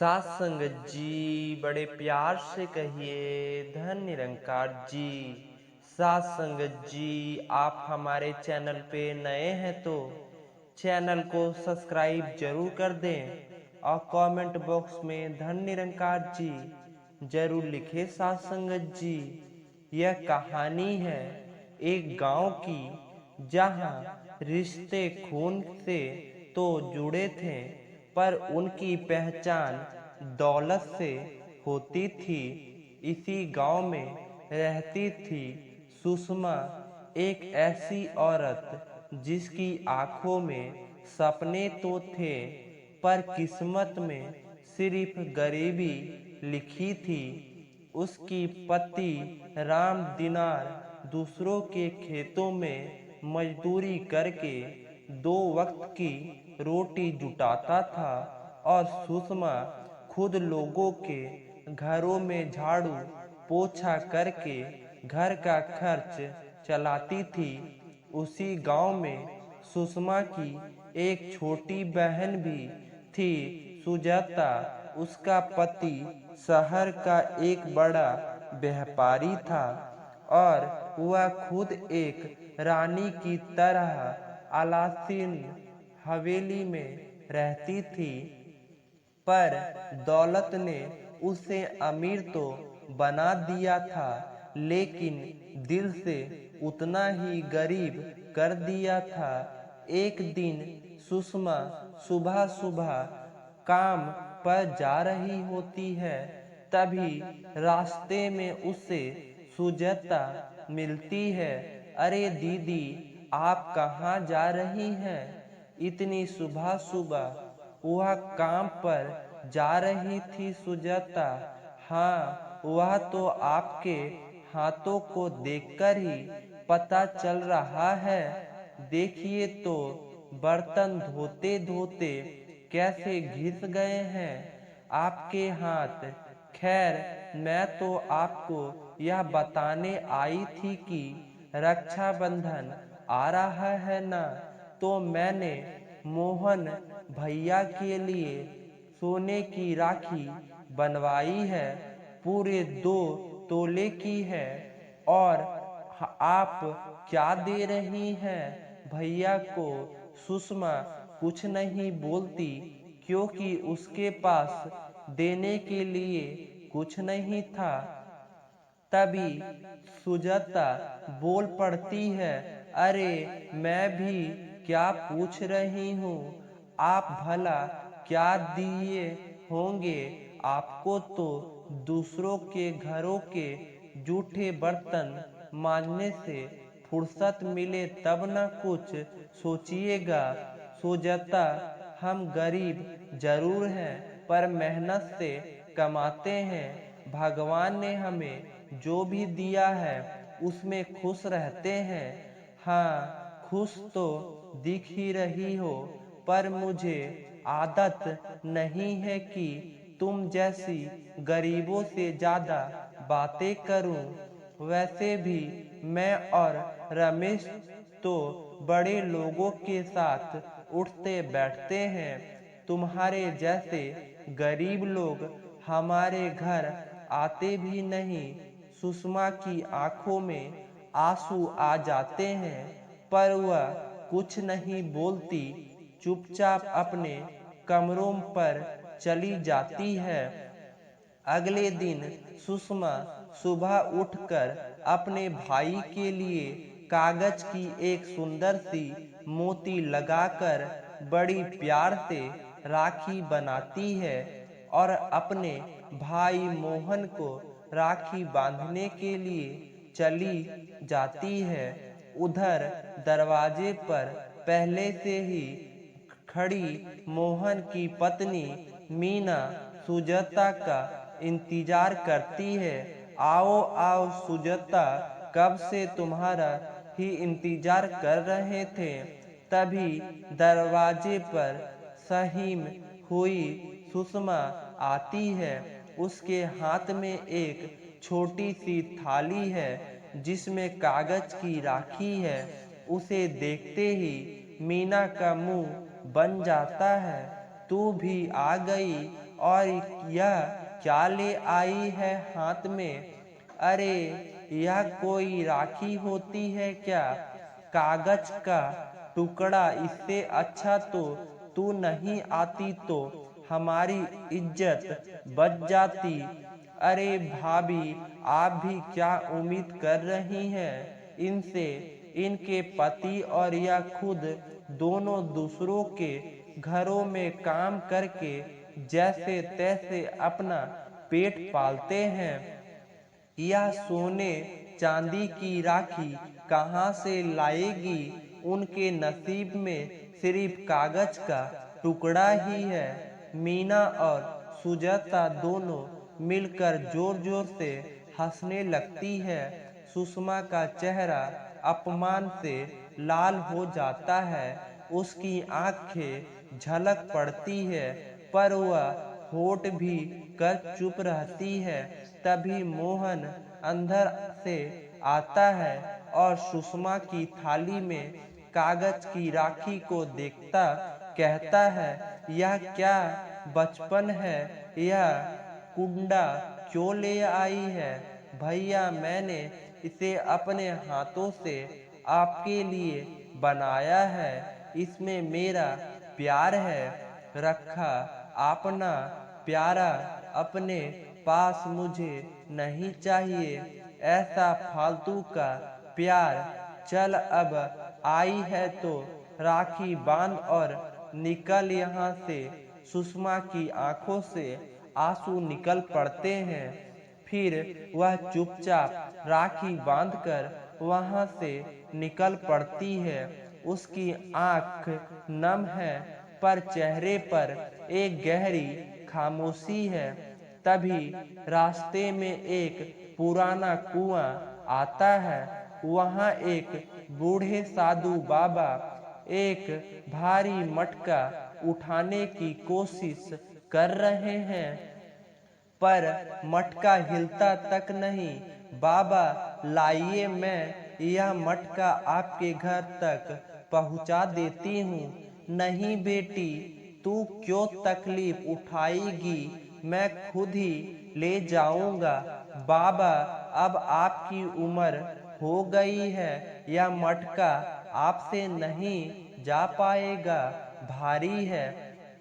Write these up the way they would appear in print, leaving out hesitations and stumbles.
सात संगत जी बड़े प्यार से कहिए धन निरंकार जी। सात संगत जी आप हमारे चैनल पे नए हैं तो चैनल को सब्सक्राइब जरूर कर दें और कमेंट बॉक्स में धन निरंकार जी जरूर लिखे। सात संगत जी यह कहानी है एक गांव की जहां रिश्ते खून से तो जुड़े थे पर उनकी पहचान दौलत से होती थी। इसी गांव में रहती थी सुषमा, एक ऐसी औरत जिसकी आंखों में सपने तो थे पर किस्मत में सिर्फ गरीबी लिखी थी। उसकी पति राम दिनार दूसरों के खेतों में मजदूरी करके 2 वक्त की रोटी जुटाता था और सुषमा खुद लोगों के घरों में झाड़ू पोछा करके घर का खर्च चलाती थी। उसी गांव में सुषमा की एक छोटी बहन भी थी, सुजाता। उसका पति शहर का एक बड़ा व्यापारी था और वह खुद एक रानी की तरह आलासीन हवेली में रहती थी। पर दौलत ने उसे अमीर तो बना दिया था लेकिन दिल से उतना ही गरीब कर दिया था। एक दिन सुषमा सुबह सुबह काम पर जा रही होती है, तभी रास्ते में उसे सुजाता मिलती है। अरे दीदी, आप कहाँ जा रही हैं? इतनी सुबह सुबह वह काम पर जा रही थी सुजाता। हाँ, वह तो आपके हाथों को देखकर ही पता चल रहा है। देखिए तो बर्तन धोते धोते कैसे घिस गए हैं आपके हाथ। खैर, मैं तो आपको यह बताने आई थी कि रक्षाबंधन आ रहा है ना, तो मैंने मोहन भैया के लिए सोने की राखी बनवाई है। पूरे 2 तोले की है। और आप क्या दे रही हैं भैया को? सुषमा कुछ नहीं बोलती क्योंकि उसके पास देने के लिए कुछ नहीं था। तभी सुजाता बोल पड़ती है, अरे मैं भी क्या पूछ रही हूँ, आप भला क्या दिए होंगे? आपको तो दूसरों के घरों के जूठे बर्तन मांजने से फुर्सत मिले तब न कुछ सोचिएगा। सुजाता, हम गरीब जरूर हैं पर मेहनत से कमाते हैं। भगवान ने हमें जो भी दिया है उसमें खुश रहते हैं। हाँ, खुश तो दिख ही रही हो, पर मुझे आदत नहीं है कि तुम जैसी गरीबों से ज्यादा बातें करूं। वैसे भी मैं और रमेश तो बड़े लोगों के साथ उठते बैठते हैं। तुम्हारे जैसे गरीब लोग हमारे घर आते भी नहीं। सुषमा की आंखों में आंसू आ जाते हैं पर वह कुछ नहीं बोलती, चुपचाप अपने कमरों पर चली जाती है। अगले दिन सुषमा सुबह उठकर अपने भाई के लिए कागज की एक सुंदर सी मोती लगाकर बड़ी प्यार से राखी बनाती है और अपने भाई मोहन को राखी बांधने के लिए चली जाती है। उधर दरवाजे पर पहले से ही खड़ी मोहन की पत्नी मीना सुजाता का इंतजार करती है। आओ आओ सुजाता, कब से तुम्हारा ही इंतजार कर रहे थे। तभी दरवाजे पर सहीम हुई सुषमा आती है। उसके हाथ में एक छोटी सी थाली है जिसमें कागज की राखी है। उसे देखते ही मीना का मुंह बन जाता है। तू भी आ गई और यह क्या ले आई है हाथ में? अरे यह कोई राखी होती है क्या? कागज का टुकड़ा, इससे अच्छा तो तू नहीं आती तो हमारी इज्जत बच जाती। अरे भाभी, आप भी क्या उम्मीद कर रही हैं इनसे? इनके पति और यह खुद दोनों दूसरों के घरों में काम करके जैसे तैसे अपना पेट पालते हैं। यह सोने चांदी की राखी कहाँ से लाएगी? उनके नसीब में सिर्फ कागज का टुकड़ा ही है। मीना और सुजाता दोनों मिलकर जोर जोर से हंसने लगती है। सुषमा का चेहरा अपमान से लाल हो जाता है। उसकी आंखें झलक पड़ती है, पर वह होठ भी कर चुप रहती है। तभी मोहन अंदर से आता है और सुषमा की थाली में कागज की राखी को देखता कहता है, यह क्या बचपन है? यह कुंडा क्यों ले आई है? भैया, मैंने इसे अपने हाथों से आपके लिए बनाया है। इसमें मेरा प्यार है। रखा अपना प्यारा अपने पास मुझे नहीं चाहिए, ऐसा फालतू का प्यार। चल, अब आई है तो राखी बांध और निकल यहाँ से। सुषमा की आंखों से आंसू निकल पड़ते हैं। फिर वह चुपचाप राखी बांधकर वहां से निकल पड़ती है। उसकी आंख नम है, पर चेहरे पर एक गहरी खामोशी है। तभी रास्ते में एक पुराना कुआं आता है। वहां एक बूढ़े साधु बाबा एक भारी मटका उठाने की कोशिश कर रहे हैं, पर मटका हिलता तक नहीं। बाबा, लाइए, मैं यह मटका आपके घर तक पहुंचा देती हूँ। नहीं बेटी, तू क्यों तकलीफ उठाएगी? मैं खुद ही ले जाऊंगा। बाबा, अब आपकी उम्र हो गई है, यह मटका आपसे नहीं जा पाएगा, भारी है।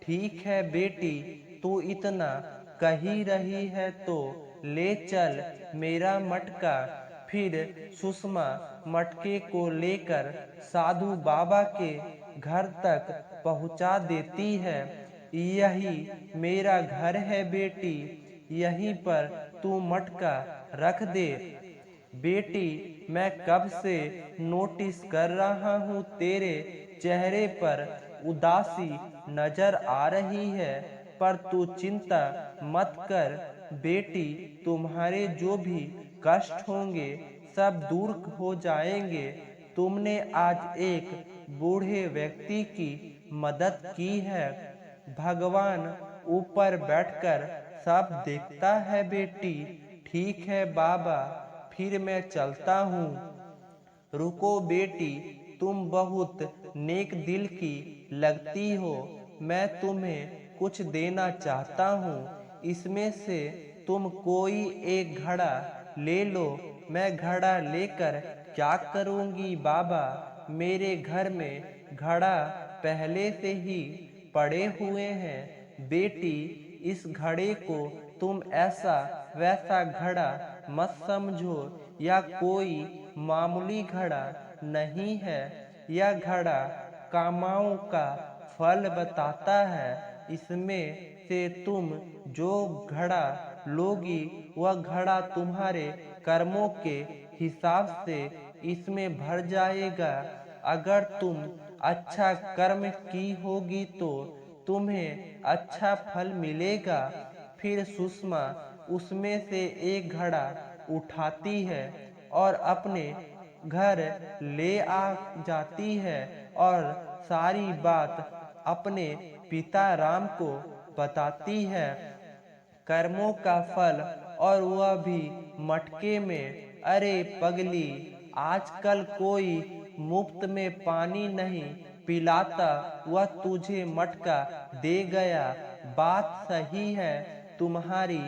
ठीक है बेटी, तू इतना कही रही है तो ले चल मेरा मटका। फिर सुषमा मटके को लेकर साधु बाबा के घर तक पहुंचा देती है। यही मेरा घर है बेटी, यहीं पर तू मटका रख दे। बेटी, मैं कब से नोटिस कर रहा हूँ तेरे चेहरे पर उदासी नजर आ रही है, पर तू चिंता मत कर बेटी, तुम्हारे जो भी कष्ट होंगे सब दूर हो जाएंगे। तुमने आज एक बूढ़े व्यक्ति की मदद की है। भगवान ऊपर बैठकर सब देखता है बेटी। ठीक है बाबा, फिर मैं चलता हूँ। रुको बेटी, तुम बहुत नेक दिल की लगती हो। मैं तुम्हें कुछ देना चाहता हूँ। इसमें से तुम कोई एक घड़ा ले लो। मैं घड़ा लेकर क्या करूँगी बाबा? मेरे घर में घड़ा पहले से ही पड़े हुए हैं। बेटी, इस घड़े को तुम ऐसा वैसा घड़ा मत समझो। यह कोई मामूली घड़ा नहीं है। यह घड़ा कामनाओं का फल बताता है। इसमें से तुम जो घड़ा लोगी, वह घड़ा तुम्हारे कर्मों के हिसाब से इसमें भर जाएगा। अगर तुम अच्छा कर्म की होगी तो तुम्हें अच्छा फल मिलेगा। फिर सुषमा उसमें से एक घड़ा उठाती है और अपने घर ले आ जाती है और सारी बात अपने पिता राम को बताती है। कर्मों का फल, और वह भी मटके में। अरे पगली, आजकल कोई मुफ्त में पानी नहीं पिलाता वह तुझे मटका दे गया। बात सही है तुम्हारी,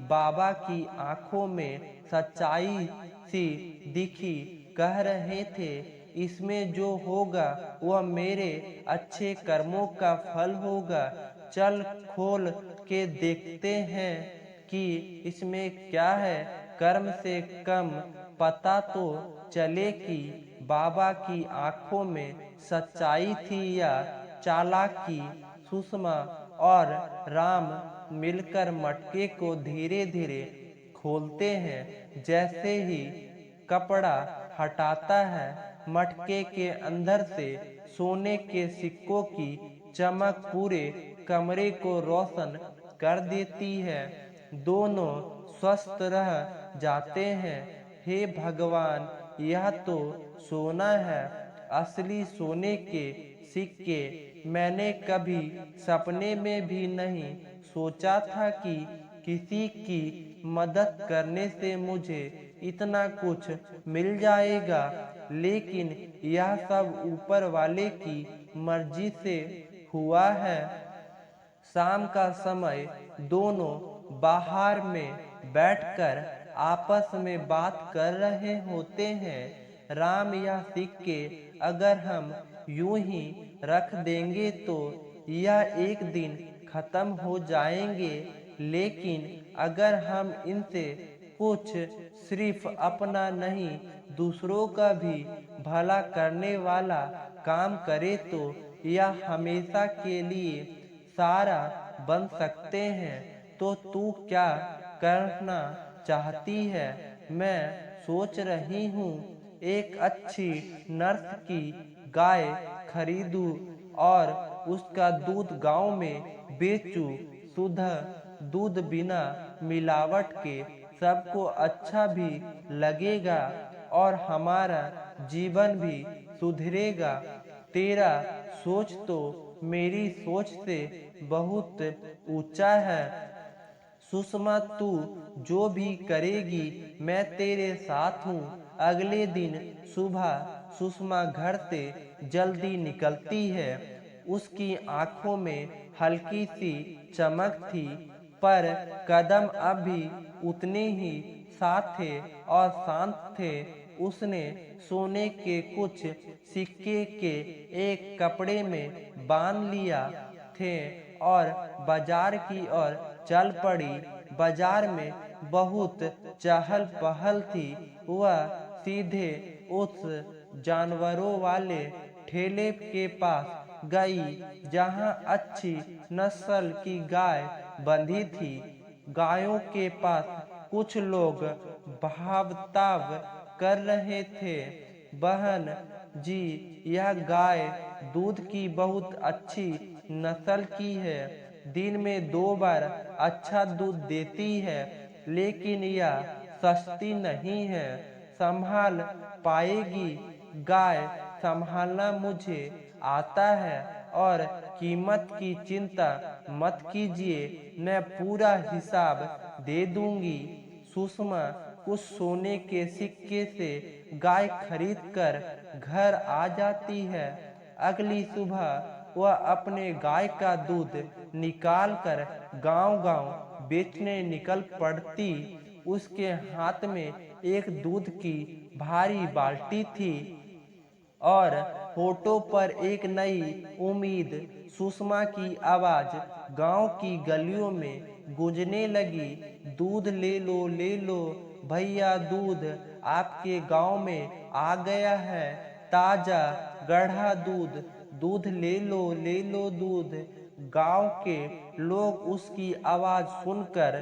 बाबा की आंखों में सच्चाई सी दिखी। कह रहे थे इसमें जो होगा वह मेरे अच्छे कर्मों का फल होगा। चल खोल के देखते हैं कि इसमें क्या है। कर्म से कम पता तो चले कि बाबा की आंखों में सच्चाई थी या चालाकी। सुषमा और राम मिलकर मटके को धीरे धीरे खोलते हैं। जैसे ही कपड़ा हटाता है, मटके के अंदर से सोने के सिक्कों की चमक पूरे कमरे को रोशन कर देती है। दोनों स्वस्थ रह जाते हैं। हे भगवान, यह तो सोना है, असली सोने के सिक्के। मैंने कभी सपने में भी नहीं सोचा था कि किसी की मदद करने से मुझे इतना कुछ मिल जाएगा, लेकिन यह सब ऊपर वाले की मर्जी से हुआ है। शाम का समय दोनों बाहर में बैठकर आपस में बात कर रहे होते हैं। राम, यह सिक्के अगर हम यूं ही रख देंगे तो यह एक दिन खत्म हो जाएंगे, लेकिन अगर हम इनसे कुछ सिर्फ अपना नहीं दूसरों का भी भला करने वाला काम करें तो यह हमेशा के लिए सारा बन सकते हैं। तो तू क्या करना चाहती है? मैं सोच रही हूँ एक अच्छी नर्स की गाय खरीदूं और उसका दूध गांव में बेचूं। शुद्ध दूध बिना मिलावट के सबको अच्छा भी लगेगा और हमारा जीवन भी सुधरेगा। तेरा सोच तो मेरी सोच से बहुत ऊंचा है। सुषमा, तू जो भी करेगी मैं तेरे साथ हूँ। अगले दिन सुबह सुषमा घर से जल्दी निकलती है। उसकी आंखों में हल्की सी चमक थी, पर कदम अब भी उतने ही साफ थे और शांत थे। उसने सोने के कुछ सिक्के के एक कपड़े में बांध लिया थे और बाजार की ओर चल पड़ी। बाजार में बहुत चहल पहल थी। वह सीधे उस जानवरों वाले ठेले के पास गई जहां अच्छी नस्ल की गाय बंधी थी। गायों के पास कुछ लोग भाव-ताव कर रहे थे। बहन जी, यह गाय दूध की बहुत अच्छी नस्ल की है। दिन में 2 बार अच्छा दूध देती है, लेकिन यह सस्ती नहीं है। संभाल पाएगी? गाय संभालना मुझे आता है और कीमत की चिंता मत कीजिए, मैं पूरा हिसाब दे दूंगी। सुषमा कुछ सोने के सिक्के से गाय खरीदकर घर आ जाती है। अगली सुबह वह अपने गाय का दूध निकालकर गांव-गांव बेचने निकल पड़ती। उसके हाथ में एक दूध की भारी बाल्टी थी और होठों पर एक नई उम्मीद। सुषमा की आवाज गांव की गलियों में गूंजने लगी। दूध ले लो भैया, दूध आपके गांव में आ गया है। ताजा गढ़ा दूध, दूध ले लो दूध। गांव के लोग उसकी आवाज सुनकर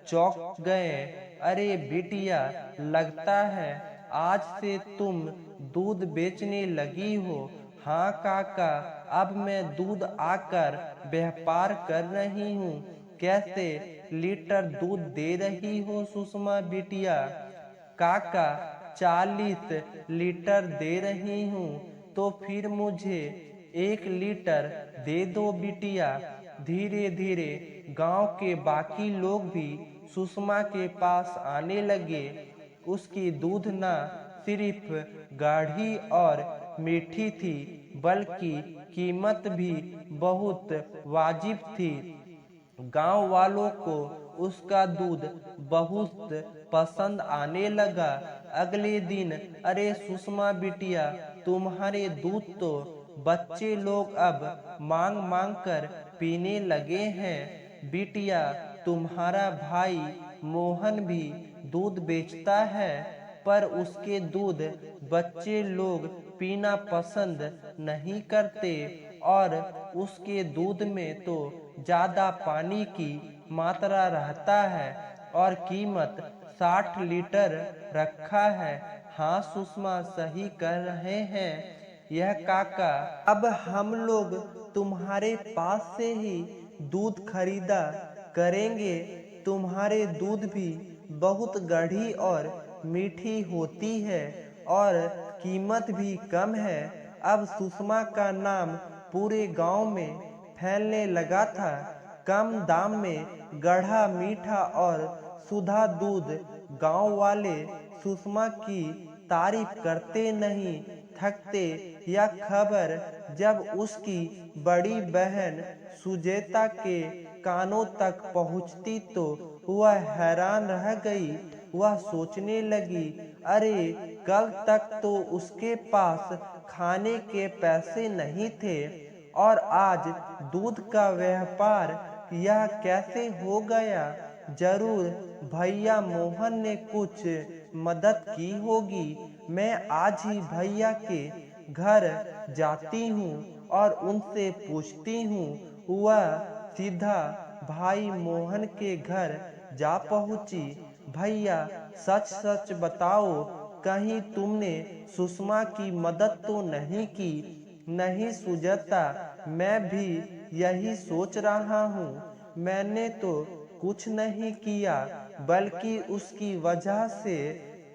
चौंक गए। अरे बिटिया, लगता है आज से तुम दूध बेचने लगी हो। हाँ काका, अब मैं दूध आकर व्यापार कर रही हूँ। कैसे लीटर दूध दे रही हो सुषमा बिटिया? काका, 40 लीटर दे रही हूँ। तो फिर मुझे 1 लीटर दे दो बिटिया। धीरे धीरे गांव के बाकी लोग भी सुषमा के पास आने लगे। उसकी दूध न सिर्फ गाढ़ी और मीठी थी, बल्कि कीमत भी बहुत वाजिब थी। गांव वालों को उसका दूध बहुत पसंद आने लगा। अगले दिन, अरे सुषमा बिटिया, तुम्हारे दूध तो बच्चे लोग अब मांग मांग कर पीने लगे हैं। बिटिया, तुम्हारा भाई मोहन भी दूध बेचता है, पर उसके दूध बच्चे लोग पीना पसंद नहीं करते, और उसके दूध में तो ज्यादा पानी की मात्रा रहता है, और कीमत 60 लीटर रखा है। हाँ सुषमा, सही कह रहे हैं यह काका। अब हम लोग तुम्हारे पास से ही दूध खरीदा करेंगे। तुम्हारे दूध भी बहुत गाढ़ी और मीठी होती है, और कीमत भी कम है। अब सुषमा का नाम पूरे गांव में फैलने लगा था। कम दाम में गाढ़ा, मीठा और सुधा दूध। गांव वाले सुषमा की तारीफ करते नहीं थकते। यह खबर जब उसकी बड़ी बहन सुजेता के कानों तक पहुंचती तो वह हैरान रह गई। वह सोचने लगी, अरे कल तक तो उसके पास खाने के पैसे नहीं थे, और आज दूध का व्यापार यह कैसे हो गया। जरूर भैया मोहन ने कुछ मदद की होगी। मैं आज ही भैया के घर जाती हूँ और उनसे पूछती हूँ। वह सीधा भाई मोहन के घर जा पहुँची। भैया, सच सच बताओ, कहीं तुमने सुषमा की मदद तो नहीं की? नहीं सुजाता, मैं भी यही सोच रहा हूँ। मैंने तो कुछ नहीं किया, बल्कि उसकी वजह से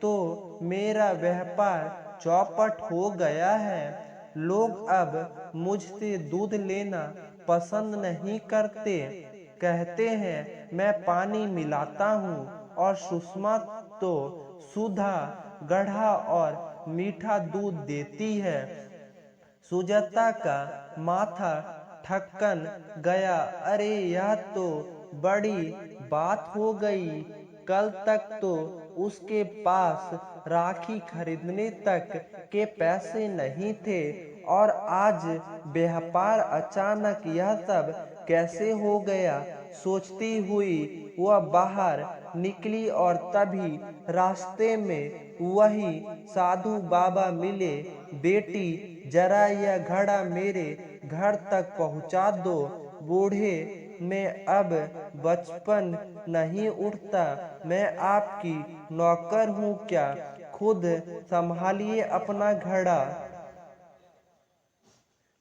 तो मेरा व्यापार चौपट हो गया है। लोग अब मुझसे दूध लेना पसंद नहीं करते। कहते हैं मैं पानी मिलाता हूँ, और सुषमा तो सुधा, गाढ़ा और मीठा दूध देती है। सुजाता का माथा ठक्कन गया। अरे यह तो बड़ी बात हो गई। कल तक तो उसके पास राखी खरीदने तक के पैसे नहीं थे, और आज व्यापार अचानक यह सब कैसे हो गया। सोचती हुई वह बाहर निकली, और तभी रास्ते में वही साधु बाबा मिले। बेटी, जरा यह घड़ा मेरे घर तक पहुंचा दो। बूढ़े में अब बचपन नहीं उठता। मैं आपकी नौकर हूँ क्या? खुद संभालिए अपना घड़ा।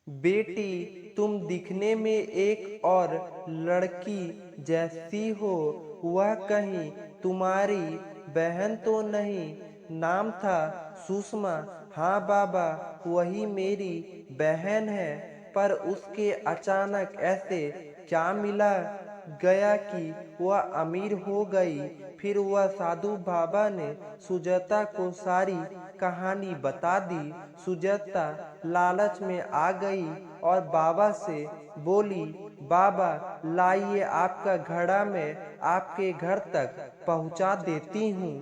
बेटी, तुम दिखने में एक और लड़की जैसी हो। वह कहीं तुम्हारी बहन तो नहीं? नाम था सुषमा। हाँ बाबा, वही मेरी बहन है, पर उसके अचानक ऐसे क्या मिला गया कि वह अमीर हो गई। फिर वह साधु बाबा ने सुजाता को सारी कहानी बता दी। सुजाता लालच में आ गई और बाबा से बोली, बाबा लाइए, आपका घड़ा मैं आपके घर तक पहुंचा देती हूँ,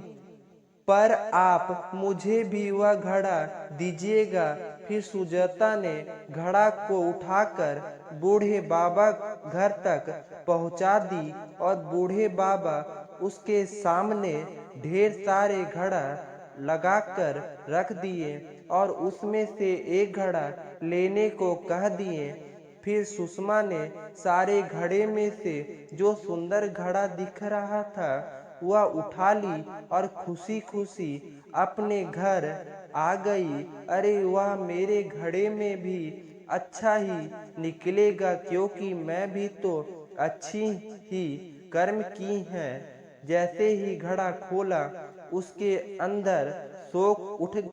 पर आप मुझे भी वह घड़ा दीजिएगा। फिर सुजाता ने घड़ा को उठाकर बूढ़े बाबा घर तक पहुंचा दी, और बूढ़े बाबा उसके सामने ढेर सारे घड़ा लगाकर रख दिए, और उसमें से एक घड़ा लेने को कह दिए। फिर सुषमा ने सारे घड़े में से जो सुंदर घड़ा दिख रहा था वह उठा ली, और खुशी खुशी अपने घर आ गई। अरे वह मेरे घड़े में भी अच्छा ही निकलेगा, क्योंकि मैं भी तो अच्छी ही कर्म की है। जैसे ही घड़ा खोला, उसके अंदर शोक उठ